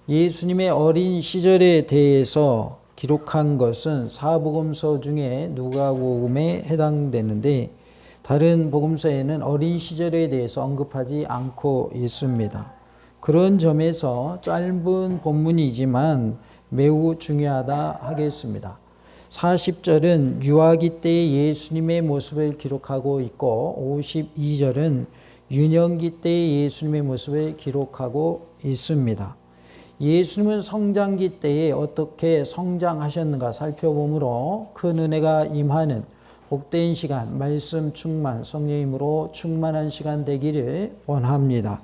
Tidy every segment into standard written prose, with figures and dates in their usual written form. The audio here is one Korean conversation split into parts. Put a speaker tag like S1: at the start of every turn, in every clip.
S1: 예수님의 어린 시절에 대해서 기록한 것은 사복음서 중에 누가복음에 해당되는데 다른 복음서에는 어린 시절에 대해서 언급하지 않고 있습니다. 그런 점에서 짧은 본문이지만 매우 중요하다 하겠습니다. 40절은 유아기 때의 예수님의 모습을 기록하고 있고 52절은 유년기 때의 예수님의 모습을 기록하고 있습니다. 예수님은 성장기 때에 어떻게 성장하셨는가 살펴보므로 큰 은혜가 임하는 복된 시간, 말씀 충만, 성령님으로 충만한 시간 되기를 원합니다.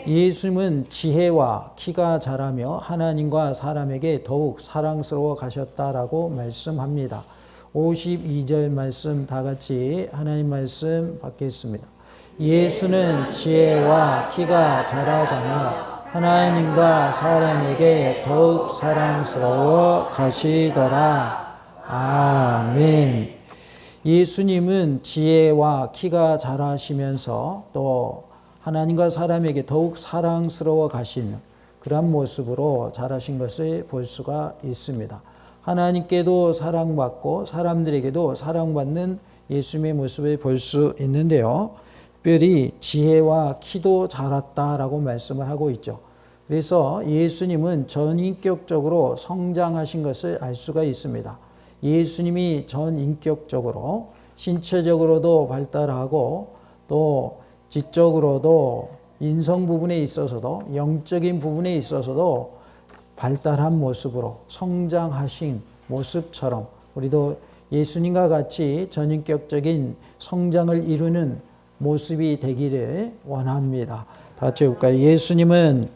S1: 예수님은 지혜와 키가 자라며 하나님과 사람에게 더욱 사랑스러워 가셨다라고 말씀합니다. 52절 말씀 다 같이 하나님 말씀 받겠습니다. 예수는 지혜와 키가 자라가며 하나님과 사람에게 더욱 사랑스러워 가시더라. 아멘. 예수님은 지혜와 키가 자라시면서 또 하나님과 사람에게 더욱 사랑스러워 가시는 그런 모습으로 자라신 것을 볼 수가 있습니다. 하나님께도 사랑받고 사람들에게도 사랑받는 예수님의 모습을 볼 수 있는데요. 특별히 지혜와 키도 자랐다라고 말씀을 하고 있죠. 그래서 예수님은 전인격적으로 성장하신 것을 알 수가 있습니다. 예수님이 전인격적으로 신체적으로도 발달하고 또 지적으로도 인성 부분에 있어서도 영적인 부분에 있어서도 발달한 모습으로 성장하신 모습처럼 우리도 예수님과 같이 전인격적인 성장을 이루는 모습이 되기를 원합니다. 다 같이 해볼까요? 예수님은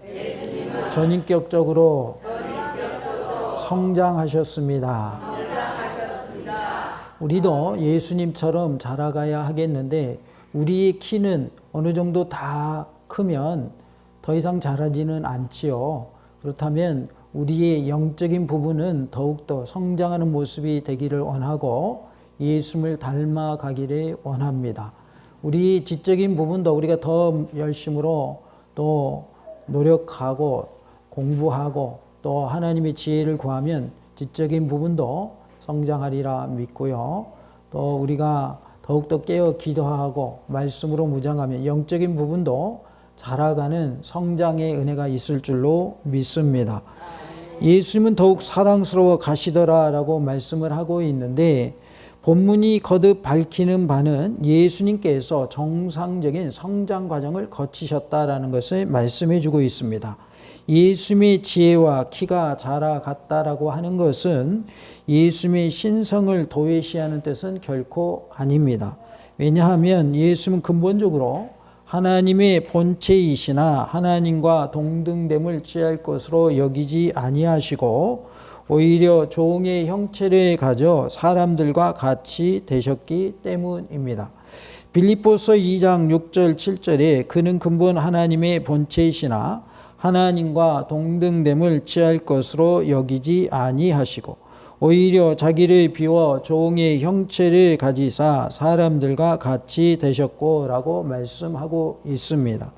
S1: 전인격적으로 성장하셨습니다. 우리도 예수님처럼 자라가야 하겠는데 우리의 키는 어느 정도 다 크면 더 이상 자라지는 않지요. 그렇다면 우리의 영적인 부분은 더욱더 성장하는 모습이 되기를 원하고 예수님을 닮아가기를 원합니다. 우리 지적인 부분도 우리가 더 열심으로 또 노력하고 공부하고 또 하나님의 지혜를 구하면 지적인 부분도 성장하리라 믿고요. 또 우리가 더욱더 깨어 기도하고 말씀으로 무장하면 영적인 부분도 자라가는 성장의 은혜가 있을 줄로 믿습니다. 예수님은 더욱 사랑스러워 가시더라라고 말씀을 하고 있는데 본문이 거듭 밝히는 바는 예수님께서 정상적인 성장 과정을 거치셨다라는 것을 말씀해 주고 있습니다. 예수님의 지혜와 키가 자라갔다라고 하는 것은 예수님의 신성을 도외시하는 뜻은 결코 아닙니다. 왜냐하면 예수님은 근본적으로 하나님의 본체이시나 하나님과 동등됨을 취할 것으로 여기지 아니하시고 오히려 종의 형체를 가져 사람들과 같이 되셨기 때문입니다. 빌립보서 2장 6절 7절에 그는 근본 하나님의 본체이시나 하나님과 동등됨을 취할 것으로 여기지 아니하시고 오히려 자기를 비워 종의 형체를 가지사 사람들과 같이 되셨고 라고 말씀하고 있습니다.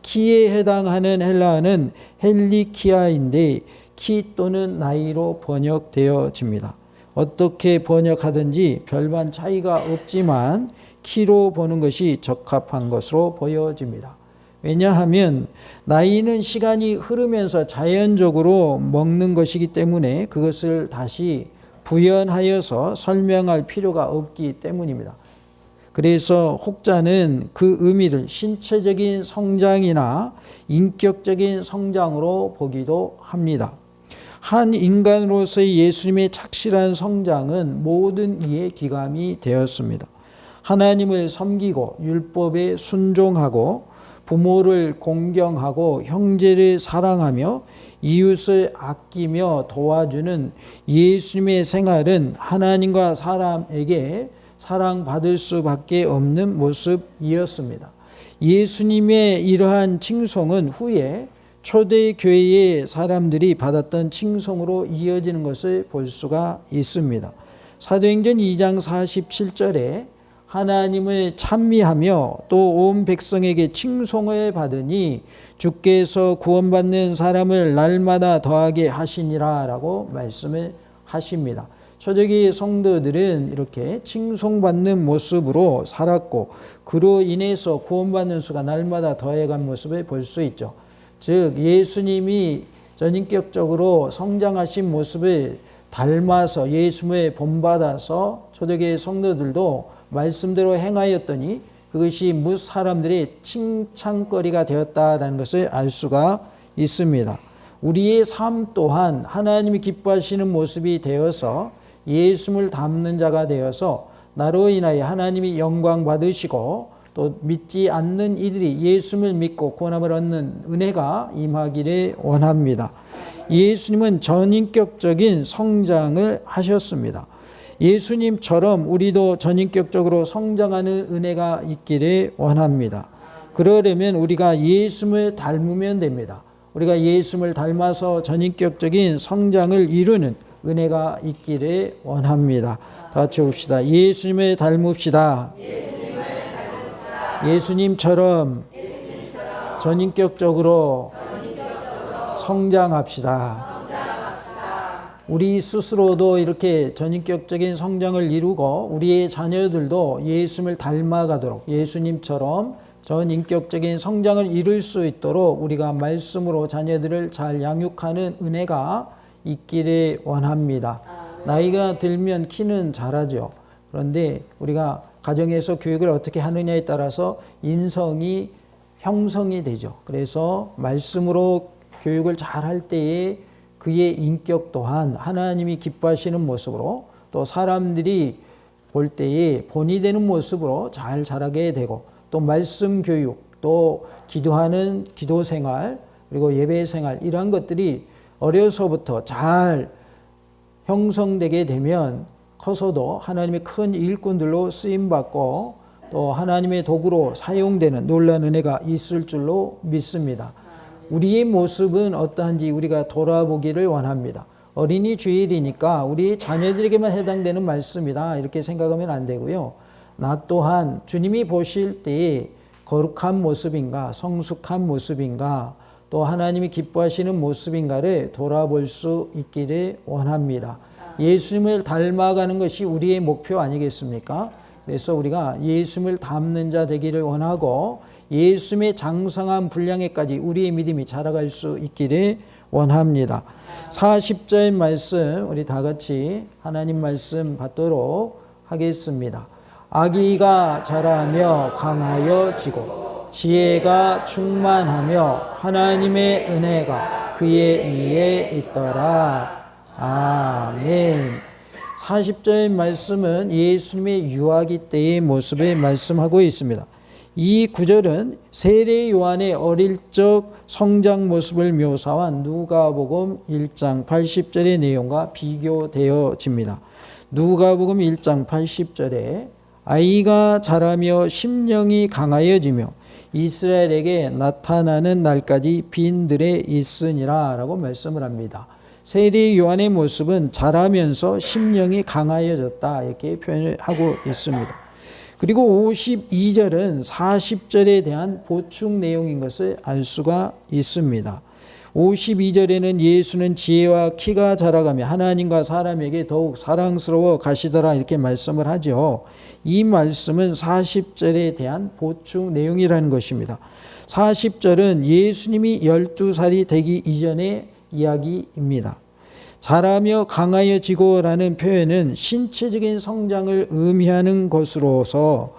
S1: 키에 해당하는 헬라어는 헬리키아인데 키 또는 나이로 번역되어집니다. 어떻게 번역하든지 별반 차이가 없지만 키로 보는 것이 적합한 것으로 보여집니다. 왜냐하면 나이는 시간이 흐르면서 자연적으로 먹는 것이기 때문에 그것을 다시 부연하여서 설명할 필요가 없기 때문입니다. 그래서 혹자는 그 의미를 신체적인 성장이나 인격적인 성장으로 보기도 합니다. 한 인간으로서의 예수님의 착실한 성장은 모든 이에 기감이 되었습니다. 하나님을 섬기고 율법에 순종하고 부모를 공경하고 형제를 사랑하며 이웃을 아끼며 도와주는 예수님의 생활은 하나님과 사람에게 사랑받을 수밖에 없는 모습이었습니다. 예수님의 이러한 칭송은 후에 초대교회의 사람들이 받았던 칭송으로 이어지는 것을 볼 수가 있습니다. 사도행전 2장 47절에 하나님을 찬미하며 또 온 백성에게 칭송을 받으니 주께서 구원받는 사람을 날마다 더하게 하시니라 라고 말씀을 하십니다. 초대교회 성도들은 이렇게 칭송받는 모습으로 살았고 그로 인해서 구원받는 수가 날마다 더해간 모습을 볼 수 있죠. 즉 예수님이 전인격적으로 성장하신 모습을 닮아서 예수님을 본받아서 초대교회 성도들도 말씀대로 행하였더니 그것이 뭇 사람들의 칭찬거리가 되었다라는 것을 알 수가 있습니다. 우리의 삶 또한 하나님이 기뻐하시는 모습이 되어서 예수님을 닮는 자가 되어서 나로 인하여 하나님이 영광 받으시고 또 믿지 않는 이들이 예수님을 믿고 구원함을 얻는 은혜가 임하기를 원합니다. 예수님은 전인격적인 성장을 하셨습니다. 예수님처럼 우리도 전인격적으로 성장하는 은혜가 있기를 원합니다. 그러려면 우리가 예수님을 닮으면 됩니다. 우리가 예수님을 닮아서 전인격적인 성장을 이루는 은혜가 있기를 원합니다. 다 같이 봅시다. 예수님을 닮읍시다. 예수님처럼 전인격적으로 성장합시다. 우리 스스로도 이렇게 전인격적인 성장을 이루고 우리의 자녀들도 예수님을 닮아가도록 예수님처럼 전인격적인 성장을 이룰 수 있도록 우리가 말씀으로 자녀들을 잘 양육하는 은혜가 있기를 원합니다. 나이가 들면 키는 자라죠. 그런데 우리가 가정에서 교육을 어떻게 하느냐에 따라서 인성이 형성이 되죠. 그래서 말씀으로 교육을 잘 할 때에 그의 인격 또한 하나님이 기뻐하시는 모습으로 또 사람들이 볼 때에 본이 되는 모습으로 잘 자라게 되고 또 말씀 교육 또 기도하는 기도 생활 그리고 예배 생활 이러한 것들이 어려서부터 잘 형성되게 되면 커서도 하나님의 큰 일꾼들로 쓰임받고 또 하나님의 도구로 사용되는 놀라운 은혜가 있을 줄로 믿습니다. 우리의 모습은 어떠한지 우리가 돌아보기를 원합니다. 어린이 주일이니까 우리 자녀들에게만 해당되는 말씀이다 이렇게 생각하면 안 되고요. 나 또한 주님이 보실 때에 거룩한 모습인가 성숙한 모습인가 또 하나님이 기뻐하시는 모습인가를 돌아볼 수 있기를 원합니다. 예수님을 닮아가는 것이 우리의 목표 아니겠습니까? 그래서 우리가 예수님을 닮는 자 되기를 원하고 예수님의 장성한 분량에까지 우리의 믿음이 자라갈 수 있기를 원합니다. 40절 말씀 우리 다 같이 하나님 말씀 받도록 하겠습니다. 아기가 자라며 강하여지고 지혜가 충만하며 하나님의 은혜가 그의 위에 있더라. 아멘. 40절 말씀은 예수님의 유아기 때의 모습을 말씀하고 있습니다. 이 구절은 세례 요한의 어릴 적 성장 모습을 묘사한 누가복음 1장 80절의 내용과 비교되어집니다. 누가복음 1장 80절에 아이가 자라며 심령이 강하여지며 이스라엘에게 나타나는 날까지 빈들에 있으니라 라고 말씀을 합니다. 세례 요한의 모습은 자라면서 심령이 강하여졌다 이렇게 표현을 하고 있습니다. 그리고 52절은 40절에 대한 보충 내용인 것을 알 수가 있습니다. 52절에는 예수는 지혜와 키가 자라가며 하나님과 사람에게 더욱 사랑스러워 가시더라 이렇게 말씀을 하죠. 이 말씀은 40절에 대한 보충 내용이라는 것입니다. 40절은 예수님이 12살이 되기 이전의 이야기입니다. 자라며 강하여지고라는 표현은 신체적인 성장을 의미하는 것으로서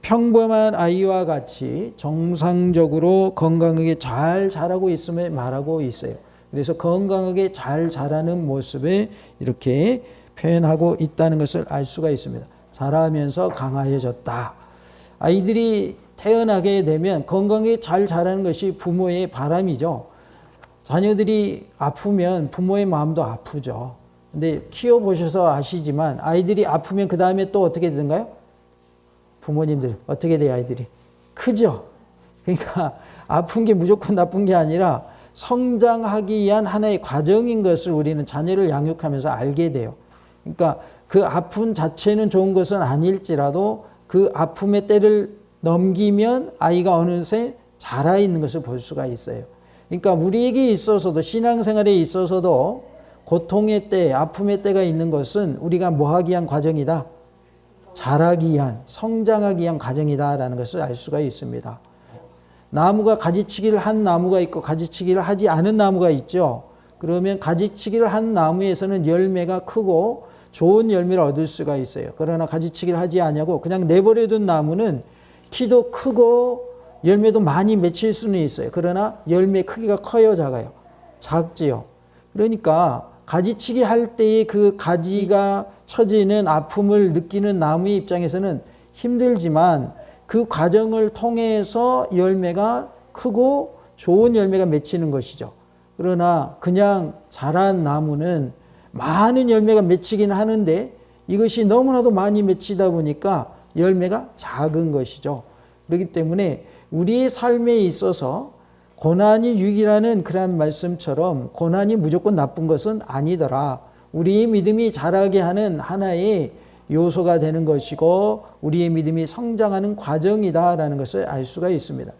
S1: 평범한 아이와 같이 정상적으로 건강하게 잘 자라고 있음을 말하고 있어요. 그래서 건강하게 잘 자라는 모습을 이렇게 표현하고 있다는 것을 알 수가 있습니다. 자라면서 강하여졌다. 아이들이 태어나게 되면 건강하게 잘 자라는 것이 부모의 바람이죠. 자녀들이 아프면 부모의 마음도 아프죠. 근데 키워보셔서 아시지만 아이들이 아프면 그 다음에 또 어떻게 되는가요? 부모님들 어떻게 돼요? 아이들이 크죠. 그러니까 아픈 게 무조건 나쁜 게 아니라 성장하기 위한 하나의 과정인 것을 우리는 자녀를 양육하면서 알게 돼요. 그러니까 그 아픈 자체는 좋은 것은 아닐지라도 그 아픔의 때를 넘기면 아이가 어느새 자라 있는 것을 볼 수가 있어요. 그러니까 우리에게 있어서도, 신앙생활에 있어서도 고통의 때, 아픔의 때가 있는 것은 우리가 뭐하기 위한 과정이다? 자라기 위한, 성장하기 위한 과정이다라는 것을 알 수가 있습니다. 나무가 가지치기를 한 나무가 있고 가지치기를 하지 않은 나무가 있죠. 그러면 가지치기를 한 나무에서는 열매가 크고 좋은 열매를 얻을 수가 있어요. 그러나 가지치기를 하지 않냐고 그냥 내버려둔 나무는 키도 크고 열매도 많이 맺힐 수는 있어요. 그러나 열매 크기가 커요, 작아요? 작지요. 그러니까 가지치기 할 때의 그 가지가 처지는 아픔을 느끼는 나무의 입장에서는 힘들지만 그 과정을 통해서 열매가 크고 좋은 열매가 맺히는 것이죠. 그러나 그냥 자란 나무는 많은 열매가 맺히긴 하는데 이것이 너무나도 많이 맺히다 보니까 열매가 작은 것이죠. 그렇기 때문에 우리의 삶에 있어서 고난이 유익이라는 그런 말씀처럼 고난이 무조건 나쁜 것은 아니더라. 우리의 믿음이 자라게 하는 하나의 요소가 되는 것이고 우리의 믿음이 성장하는 과정이다라는 것을 알 수가 있습니다.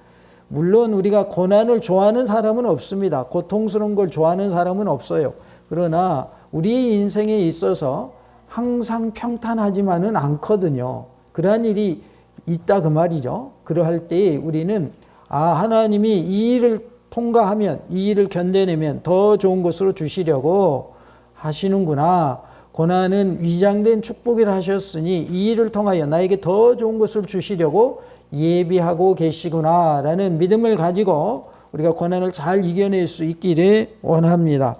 S1: 물론 우리가 고난을 좋아하는 사람은 없습니다. 고통스러운 걸 좋아하는 사람은 없어요. 그러나 우리의 인생에 있어서 항상 평탄하지만은 않거든요. 그러한 일이 있다 그 말이죠. 그러할 때 우리는 하나님이 이 일을 통과하면, 이 일을 견뎌내면 더 좋은 것으로 주시려고 하시는구나. 고난은 위장된 축복이라 하셨으니 이 일을 통하여 나에게 더 좋은 것을 주시려고 예비하고 계시구나 라는 믿음을 가지고 우리가 고난을 잘 이겨낼 수 있기를 원합니다.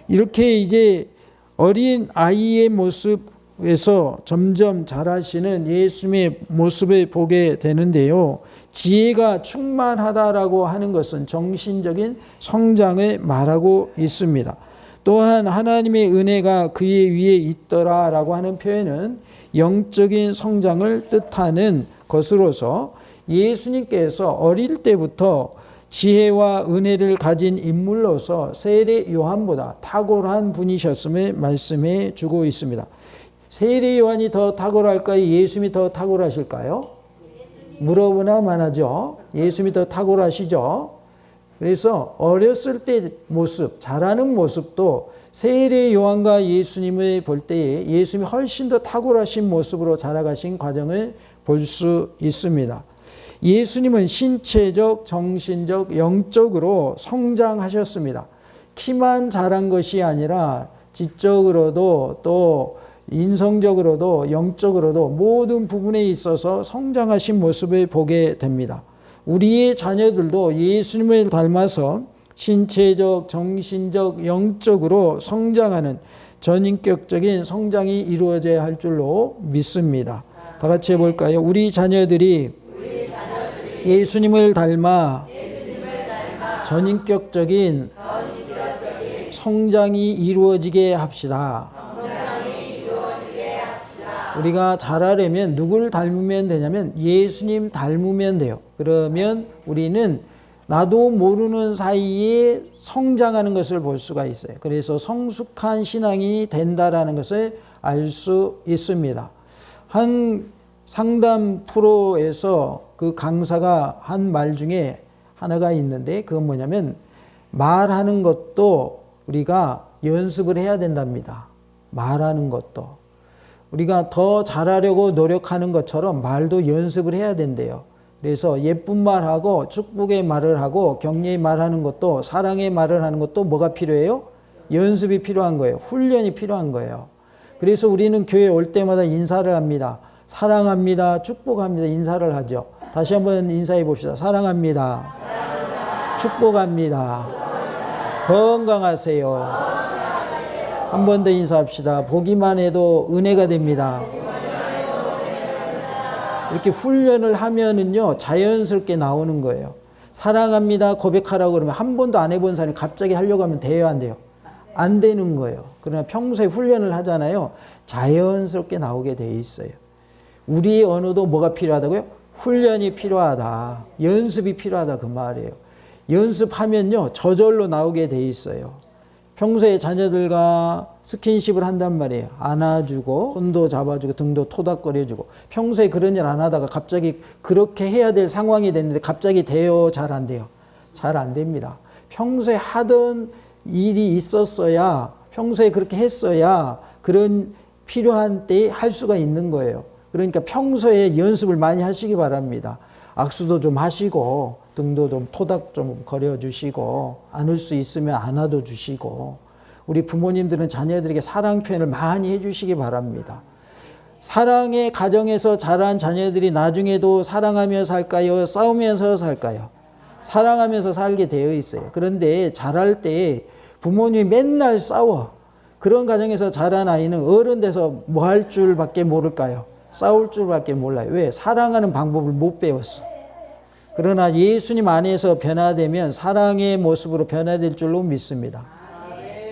S1: 이렇게 이제 어린 아이의 모습에서 점점 자라시는 예수님의 모습을 보게 되는데요. 지혜가 충만하다라고 하는 것은 정신적인 성장을 말하고 있습니다. 또한 하나님의 은혜가 그의 위에 있더라라고 하는 표현은 영적인 성장을 뜻하는 것으로서 예수님께서 어릴 때부터 지혜와 은혜를 가진 인물로서 세례 요한보다 탁월한 분이셨음을 말씀해 주고 있습니다. 세례 요한이 더 탁월할까요? 예수님이 더 탁월하실까요? 물어보나만 하죠. 예수님이 더 탁월하시죠. 그래서 어렸을 때 모습, 자라는 모습도 세례 요한과 예수님을 볼 때에 예수님이 훨씬 더 탁월하신 모습으로 자라가신 과정을 볼 수 있습니다. 예수님은 신체적, 정신적, 영적으로 성장하셨습니다. 키만 자란 것이 아니라 지적으로도 또 인성적으로도 영적으로도 모든 부분에 있어서 성장하신 모습을 보게 됩니다. 우리의 자녀들도 예수님을 닮아서 신체적, 정신적, 영적으로 성장하는 전인격적인 성장이 이루어져야 할 줄로 믿습니다. 다 같이 해볼까요? 우리 자녀들이 예수님을 닮아 전인격적인 성장이 이루어지게 합시다. 우리가 잘하려면 누구를 닮으면 되냐면 예수님 닮으면 돼요. 그러면 우리는 나도 모르는 사이에 성장하는 것을 볼 수가 있어요. 그래서 성숙한 신앙이 된다라는 것을 알 수 있습니다. 한 상담 프로에서 그 강사가 한 말 중에 하나가 있는데 그건 뭐냐면 말하는 것도 우리가 연습을 해야 된답니다. 말하는 것도. 우리가 더 잘하려고 노력하는 것처럼 말도 연습을 해야 된대요. 그래서 예쁜 말하고 축복의 말을 하고 격려의 말하는 것도 사랑의 말을 하는 것도 뭐가 필요해요? 연습이 필요한 거예요. 훈련이 필요한 거예요. 그래서 우리는 교회 올 때마다 인사를 합니다. 사랑합니다. 축복합니다. 인사를 하죠. 다시 한번 인사해 봅시다. 사랑합니다. 축복합니다. 건강하세요. 한 번 더 인사합시다. 보기만 해도 은혜가 됩니다. 이렇게 훈련을 하면은요, 자연스럽게 나오는 거예요. 사랑합니다. 고백하라고 그러면 한 번도 안 해본 사람이 갑자기 하려고 하면 돼요, 안 돼요? 안 되는 거예요. 그러나 평소에 훈련을 하잖아요. 자연스럽게 나오게 돼 있어요. 우리의 언어도 뭐가 필요하다고요? 훈련이 필요하다. 연습이 필요하다 그 말이에요. 연습하면요, 저절로 나오게 돼 있어요. 평소에 자녀들과 스킨십을 한단 말이에요. 안아주고 손도 잡아주고 등도 토닥거려주고 평소에 그런 일 안 하다가 갑자기 그렇게 해야 될 상황이 됐는데 갑자기 돼요? 잘 안 돼요? 잘 안 됩니다. 평소에 하던 일이 있었어야 평소에 그렇게 했어야 그런 필요한 때에 할 수가 있는 거예요. 그러니까 평소에 연습을 많이 하시기 바랍니다. 악수도 좀 하시고 등도 좀 토닥 좀 거려주시고 안을 수 있으면 안아도 주시고 우리 부모님들은 자녀들에게 사랑 표현을 많이 해주시기 바랍니다. 사랑의 가정에서 자란 자녀들이 나중에도 사랑하며 살까요? 싸우면서 살까요? 사랑하면서 살게 되어 있어요. 그런데 자랄 때 부모님이 맨날 싸워. 그런 가정에서 자란 아이는 어른 돼서 뭐 할 줄밖에 모를까요? 싸울 줄밖에 몰라요. 왜? 사랑하는 방법을 못 배웠어. 그러나 예수님 안에서 변화되면 사랑의 모습으로 변화될 줄로 믿습니다.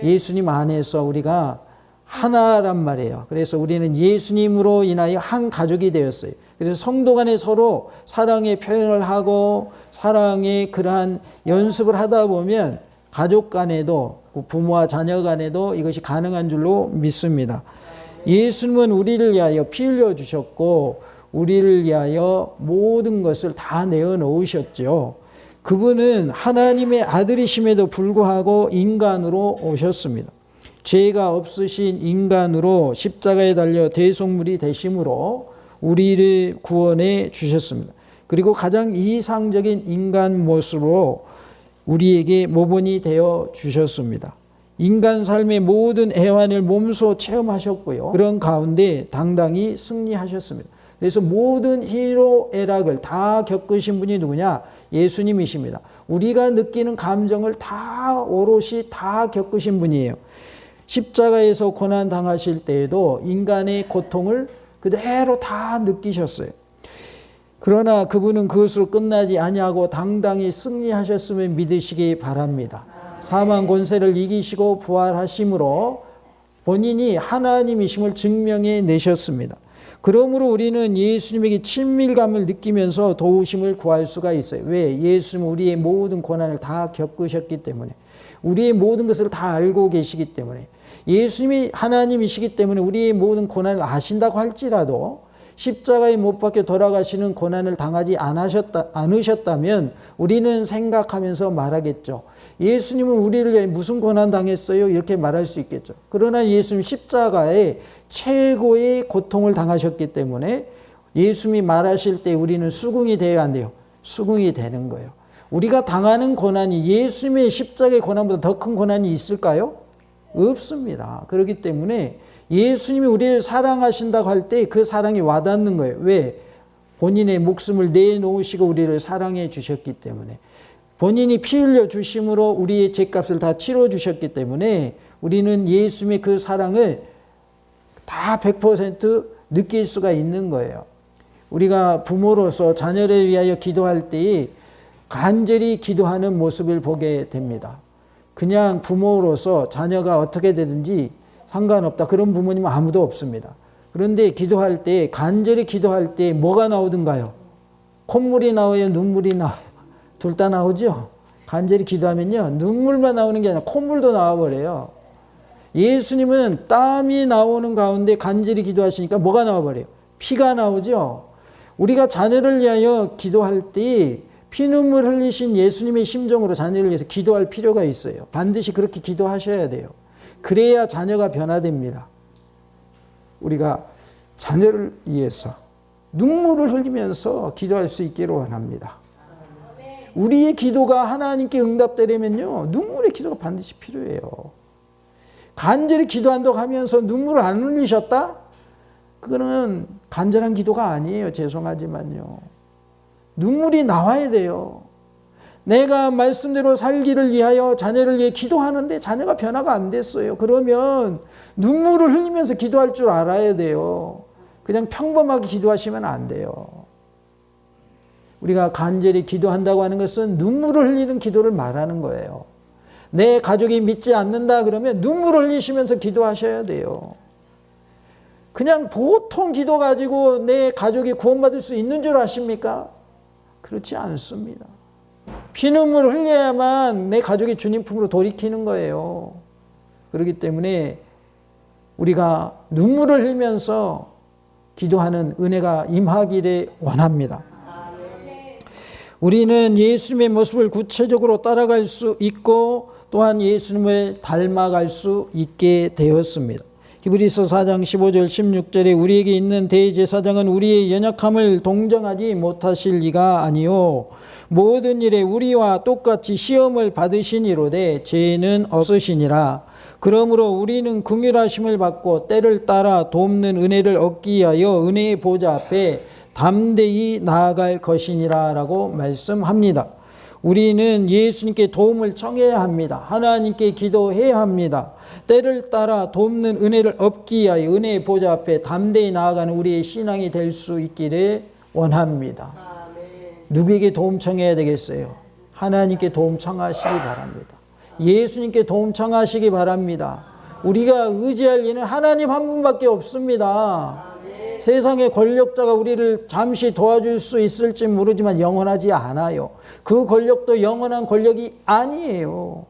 S1: 예수님 안에서 우리가 하나란 말이에요. 그래서 우리는 예수님으로 인하여 한 가족이 되었어요. 그래서 성도 간에 서로 사랑의 표현을 하고 사랑의 그러한 연습을 하다 보면 가족 간에도 부모와 자녀 간에도 이것이 가능한 줄로 믿습니다. 예수님은 우리를 위하여 피 흘려 주셨고 우리를 위하여 모든 것을 다 내어놓으셨죠. 그분은 하나님의 아들이심에도 불구하고 인간으로 오셨습니다. 죄가 없으신 인간으로 십자가에 달려 대속물이 되심으로 우리를 구원해 주셨습니다. 그리고 가장 이상적인 인간 모습으로 우리에게 모본이 되어 주셨습니다. 인간 삶의 모든 애환을 몸소 체험하셨고요. 그런 가운데 당당히 승리하셨습니다. 그래서 모든 희로애락을 다 겪으신 분이 누구냐? 예수님이십니다. 우리가 느끼는 감정을 다 오롯이 다 겪으신 분이에요. 십자가에서 고난 당하실 때에도 인간의 고통을 그대로 다 느끼셨어요. 그러나 그분은 그것으로 끝나지 아니하고 당당히 승리하셨음을 믿으시기 바랍니다. 사망 권세를 이기시고 부활하심으로 본인이 하나님이심을 증명해 내셨습니다. 그러므로 우리는 예수님에게 친밀감을 느끼면서 도우심을 구할 수가 있어요. 왜? 예수님은 우리의 모든 고난을 다 겪으셨기 때문에, 우리의 모든 것을 다 알고 계시기 때문에, 예수님이 하나님이시기 때문에 우리의 모든 고난을 아신다고 할지라도 십자가에 못 박혀 돌아가시는 고난을 당하지 않으셨다면 우리는 생각하면서 말하겠죠. 예수님은 우리를 위해 무슨 고난 당했어요? 이렇게 말할 수 있겠죠. 그러나 예수님 십자가에 최고의 고통을 당하셨기 때문에 예수님이 말하실 때 우리는 수긍이 돼야 안 돼요. 수긍이 되는 거예요. 우리가 당하는 고난이 예수님의 십자가의 고난보다 더 큰 고난이 있을까요? 없습니다. 그렇기 때문에 예수님이 우리를 사랑하신다고 할 때 그 사랑이 와닿는 거예요. 왜? 본인의 목숨을 내놓으시고 우리를 사랑해 주셨기 때문에, 본인이 피 흘려 주심으로 우리의 죄값을 다 치러 주셨기 때문에 우리는 예수님의 그 사랑을 다 100% 느낄 수가 있는 거예요. 우리가 부모로서 자녀를 위하여 기도할 때 간절히 기도하는 모습을 보게 됩니다. 그냥 부모로서 자녀가 어떻게 되든지 상관없다, 그런 부모님은 아무도 없습니다. 그런데 기도할 때, 간절히 기도할 때 뭐가 나오든가요? 콧물이 나와요? 눈물이 나와요? 둘 다 나오죠? 간절히 기도하면요, 눈물만 나오는 게 아니라 콧물도 나와버려요. 예수님은 땀이 나오는 가운데 간절히 기도하시니까 뭐가 나와버려요? 피가 나오죠? 우리가 자녀를 위하여 기도할 때 피눈물 흘리신 예수님의 심정으로 자녀를 위해서 기도할 필요가 있어요. 반드시 그렇게 기도하셔야 돼요. 그래야 자녀가 변화됩니다. 우리가 자녀를 위해서 눈물을 흘리면서 기도할 수 있기를 원합니다. 우리의 기도가 하나님께 응답되려면요, 눈물의 기도가 반드시 필요해요. 간절히 기도한다고 하면서 눈물을 안 흘리셨다? 그거는 간절한 기도가 아니에요. 죄송하지만요. 눈물이 나와야 돼요. 내가 말씀대로 살기를 위하여 자녀를 위해 기도하는데 자녀가 변화가 안 됐어요. 그러면 눈물을 흘리면서 기도할 줄 알아야 돼요. 그냥 평범하게 기도하시면 안 돼요. 우리가 간절히 기도한다고 하는 것은 눈물을 흘리는 기도를 말하는 거예요. 내 가족이 믿지 않는다 그러면 눈물을 흘리시면서 기도하셔야 돼요. 그냥 보통 기도 가지고 내 가족이 구원받을 수 있는 줄 아십니까? 그렇지 않습니다. 피눈물을 흘려야만 내 가족이 주님 품으로 돌이키는 거예요. 그렇기 때문에 우리가 눈물을 흘리면서 기도하는 은혜가 임하기를 원합니다. 우리는 예수님의 모습을 구체적으로 따라갈 수 있고 또한 예수님을 닮아갈 수 있게 되었습니다. 히브리서 4장 15절 16절에 우리에게 있는 대제사장은 우리의 연약함을 동정하지 못하실 리가 아니요 모든 일에 우리와 똑같이 시험을 받으시니로되 죄는 없으시니라. 그러므로 우리는 긍휼하심을 받고 때를 따라 돕는 은혜를 얻기 위하여 은혜의 보좌 앞에 담대히 나아갈 것이니라 라고 말씀합니다. 우리는 예수님께 도움을 청해야 합니다. 하나님께 기도해야 합니다. 때를 따라 돕는 은혜를 얻기 위하여 은혜의 보좌 앞에 담대히 나아가는 우리의 신앙이 될 수 있기를 원합니다. 누구에게 도움 청해야 되겠어요? 하나님께 도움 청하시기 바랍니다. 예수님께 도움 청하시기 바랍니다. 우리가 의지할 이는 하나님 한 분밖에 없습니다. 세상의 권력자가 우리를 잠시 도와줄 수 있을지 모르지만 영원하지 않아요. 그 권력도 영원한 권력이 아니에요.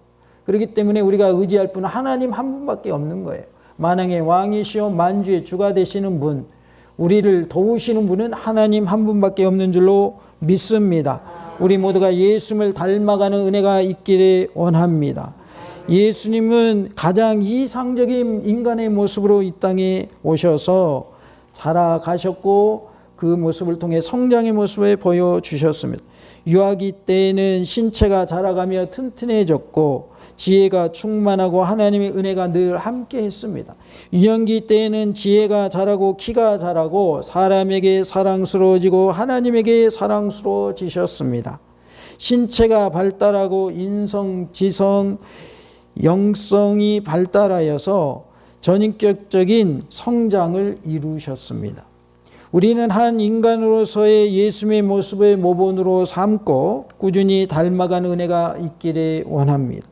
S1: 그렇기 때문에 우리가 의지할 분은 하나님 한 분밖에 없는 거예요. 만왕의 왕이시오 만주의 주가 되시는 분, 우리를 도우시는 분은 하나님 한 분밖에 없는 줄로 믿습니다. 우리 모두가 예수님을 닮아가는 은혜가 있기를 원합니다. 예수님은 가장 이상적인 인간의 모습으로 이 땅에 오셔서 자라가셨고 그 모습을 통해 성장의 모습을 보여주셨습니다. 유아기 때에는 신체가 자라가며 튼튼해졌고 지혜가 충만하고 하나님의 은혜가 늘 함께 했습니다. 유년기 때에는 지혜가 자라고 키가 자라고 사람에게 사랑스러워지고 하나님에게 사랑스러워지셨습니다. 신체가 발달하고 인성, 지성, 영성이 발달하여서 전인격적인 성장을 이루셨습니다. 우리는 한 인간으로서의 예수님의 모습을 모본으로 삼고 꾸준히 닮아가는 은혜가 있기를 원합니다.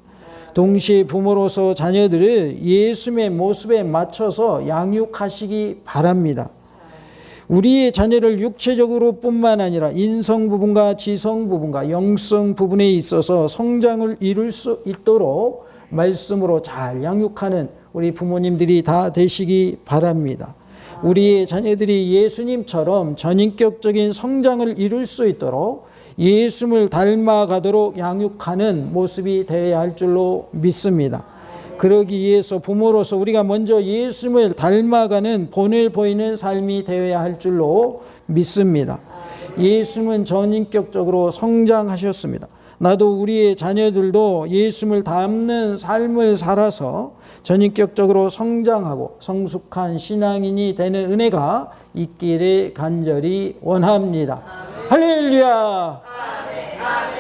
S1: 동시에 부모로서 자녀들을 예수님의 모습에 맞춰서 양육하시기 바랍니다. 우리의 자녀를 육체적으로 뿐만 아니라 인성 부분과 지성 부분과 영성 부분에 있어서 성장을 이룰 수 있도록 말씀으로 잘 양육하는 우리 부모님들이 다 되시기 바랍니다. 우리의 자녀들이 예수님처럼 전인격적인 성장을 이룰 수 있도록 예수님을 닮아가도록 양육하는 모습이 되어야 할 줄로 믿습니다. 그러기 위해서 부모로서 우리가 먼저 예수님을 닮아가는 본을 보이는 삶이 되어야 할 줄로 믿습니다. 예수님은 전인격적으로 성장하셨습니다. 나도 우리의 자녀들도 예수님을 닮는 삶을 살아서 전인격적으로 성장하고 성숙한 신앙인이 되는 은혜가 있기를 간절히 원합니다. 할렐루야.
S2: 아멘. 아멘.